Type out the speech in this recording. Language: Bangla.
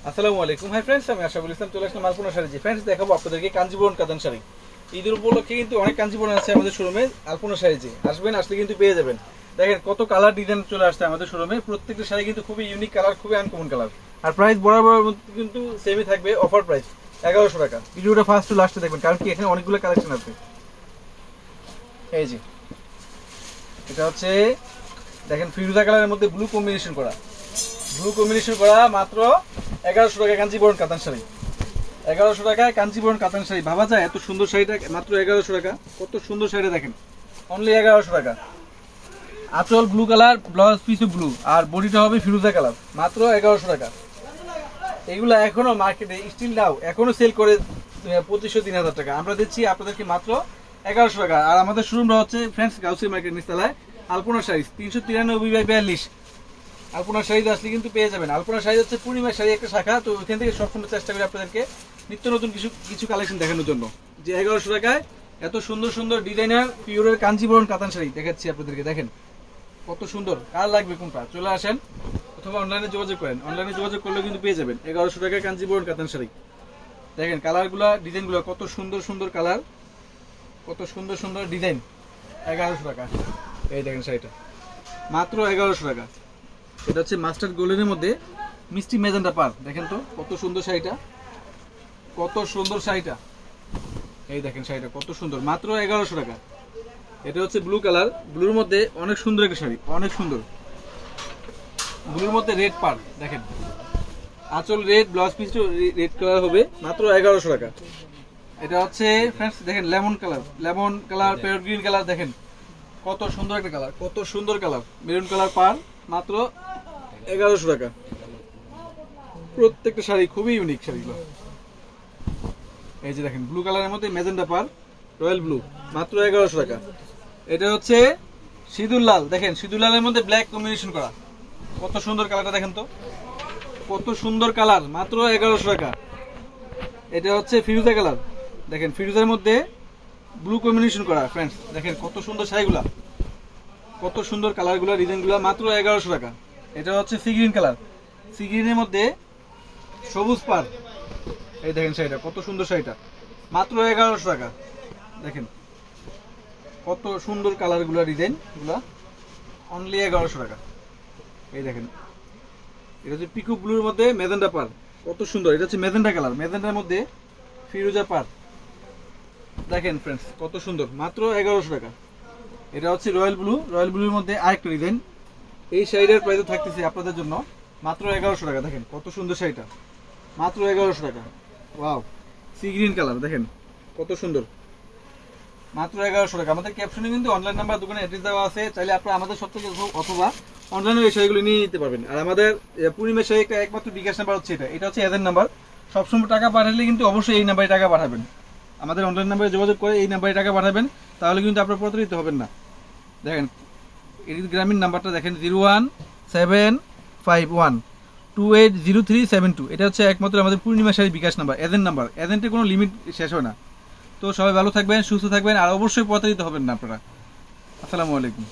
আসসালামু আলাইকুম। হাই ফ্রেন্ডস, আমি আশাফুল ইসলাম চলে আসলাম আলপনা শাড়ি। ফ্রেন্ডস, দেখাবো আপনাদেরকে কাঞ্জিবরম কাতান শাড়ি। ঈদের উপলক্ষে কিন্তু অনেক কাঞ্জিবরম আছে আমাদের শোরুমে। আলপনা শাড়ি আসবেন, আসলে কিন্তু পেয়ে যাবেন। দেখেন কত কালার ডিজাইন চলে আসছে আমাদের শোরুমে। প্রত্যেকটা শাড়ি কিন্তু খুবই ইউনিক কালার, খুবই আনকমন কালার। আর প্রাইস বরাবর কিন্তু সেমই থাকবে, অফার প্রাইস 1100 টাকা। ভিডিওটা ফার্স্ট টু লাস্টে দেখবেন, কারণ কি এখানে অনেকগুলো কালেকশন আছে। এই যে এটা হচ্ছে দেখেন ফিরোজা কালারের মধ্যে ব্লু কম্বিনেশন করা, মাত্র 1100 টাকা কাঞ্জিবরম কাতান শাড়ি। 1100 টাকায় কাঞ্জিবরম কাতান শাড়ি। ভাবা যায় এত সুন্দর শাড়িটা মাত্র 1100 টাকা। কত সুন্দর শাড়িটা দেখেন, অনলি 1100 টাকা। আঁচল ব্লু কালার, ব্লাউজ পিসও ব্লু, আর বডিটা হবে ফিরোজা কালার, মাত্র 1100 টাকা। এগুলো এখনো মার্কেটে স্টিল নাও এখনো সেল করে 2500-3000 টাকা। আমরা দিচ্ছি আপনাদেরকে মাত্র 1100 টাকা। আর আমাদের শোরুমটা হচ্ছে ফ্রেন্ডস গাউসিয়া মার্কেট নিচতলায়, আলপনা শাড়ি 393/42। আলপনা শাড়িতে আসলে কিন্তু পেয়ে যাবেন। আলপনা শাড়ি হচ্ছে পূর্ণিমার শাড়ি একটা শাখা, তো ওইখান থেকে সবসময় চেষ্টা করি আপনাদেরকে নিত্য নতুন কিছু কালেকশন দেখানোর জন্য। যে 1100 টাকায় এত সুন্দর সুন্দর ডিজাইনার পিওরের কাঞ্জিবরম কাতান শাড়ি দেখাচ্ছি আপনাদেরকে। দেখেন কত সুন্দর। কার লাগবে কোনটা চলে আসেন, অথবা অনলাইনে যোগাযোগ করেন। অনলাইনে যোগাযোগ করলে কিন্তু পেয়ে যাবেন 1100 টাকায় কাঞ্জিবরম কাতান শাড়ি। দেখেন কালারগুলো, ডিজাইনগুলো কত সুন্দর সুন্দর কালার, কত সুন্দর সুন্দর ডিজাইন। 1100 টাকা। এই দেখেন শাড়িটা মাত্র 1100 টাকা। এটা হচ্ছে মাস্টার্ড গোল্ডেনের মধ্যে মিষ্টি মেজেন্টা পার। দেখেন তো কত সুন্দর শাড়িটা, কত সুন্দর শাড়িটা। এই দেখেন শাড়িটা কত সুন্দর, মাত্র 1100 টাকা। এটা হচ্ছে ব্লু কালার, ব্লুর মধ্যে অনেক সুন্দর একটা শাড়ি, অনেক সুন্দর। ব্লুর মধ্যে রেড পার, দেখেন আঁচল red, blouse piece red colour হবে, মাত্র 1100 টাকা। এটা হচ্ছে ফ্রেন্ডস দেখেন lemon colour, parrot green colour. দেখেন কত সুন্দর একটা কালার, কত সুন্দর কালার, মেরুন কালার পার, মাত্র 1100 টাকা। প্রত্যেকটা শাড়ি খুবই ইউনিক শাড়িগুলো। এই যে দেখেন ব্লু কালারের মধ্যে মেজেন্টা পার, রয়্যাল ব্লু, মাত্র 1100 টাকা। এটা হচ্ছে সিঁদুর লাল। দেখেন সিঁদুর লালের মধ্যে ব্ল্যাক কম্বিনেশন করা, কত সুন্দর কালারটা। দেখেন তো কত সুন্দর কালার, মাত্র 1100 টাকা। এটা হচ্ছে ফিরোজা কালার। দেখেন ফিরোজার মধ্যে ব্লু কম্বিনেশন করা। ফ্রেন্ডস দেখেন কত সুন্দর শাড়িগুলা, কত সুন্দর কালারগুলো, ডিজাইনগুলো, মাত্র 1100 টাকা। এটা হচ্ছে সি গ্রিন কালার, সি গ্রিনের মধ্যে সবুজ পার। এই দেখেন শাড়িটা কত সুন্দর, শাড়িটা মাত্র 1100 টাকা। দেখেন কত সুন্দর কালারগুলো, ডিজাইনগুলো, অনলি 1100 টাকা। এই দেখেন এটা হচ্ছে পিকু ব্লুর মধ্যে মেজেন্টা পার, কত সুন্দর। এটা হচ্ছে মেজেন্টা কালার, মেজেন্টার মধ্যে ফিরোজা পার। দেখেন ফ্রেন্ডস কত সুন্দর, মাত্র 1100 টাকা। এটা হচ্ছে রয়্যাল ব্লুর মধ্যে আরেকটা ডিজাইন। এই শাড়িটার প্রাইস থাকতেছে আপনাদের জন্য মাত্র 1100 টাকা। দেখেন কত সুন্দর শাড়িটা, মাত্র 1100 টাকা। ওয়াও, সি গ্রিন কালার, দেখেন কত সুন্দর, মাত্র 1100 টাকা। আমাদের ক্যাপশনে কিন্তু অনলাইন নাম্বার, দোকানে অ্যাড্রেস দেওয়া আছে। চাইলে আপনারা আমাদের সব থেকে অথবা অনলাইনে এই শাড়িগুলো নিয়ে নিতে পারবেন। আর আমাদের পূর্ণিমার শাড়ি একটা একমাত্র বিকাশ নাম্বার হচ্ছে এটা হচ্ছে এদের নাম্বার। সবসময় টাকা পাঠালে কিন্তু অবশ্যই এই নাম্বারে টাকা পাঠাবেন। আমাদের অনলাইন নাম্বারে যোগাযোগ করে এই নাম্বারে টাকা পাঠাবেন, তাহলে কিন্তু আপনার প্রতারিত হবেন না। দেখেন এটি গ্রামীণ নাম্বারটা দেখেন 01751280372। এটা হচ্ছে একমাত্র আমাদের পূর্ণিমা শাড়ি বিকাশ নাম্বার, এজেন্ট নাম্বার। এজেন্টের কোনো লিমিট শেষ হয় না। তো সবাই ভালো থাকবেন, সুস্থ থাকবেন, আর অবশ্যই প্রতারিত হবেন না আপনারা। আসসালামু আলাইকুম।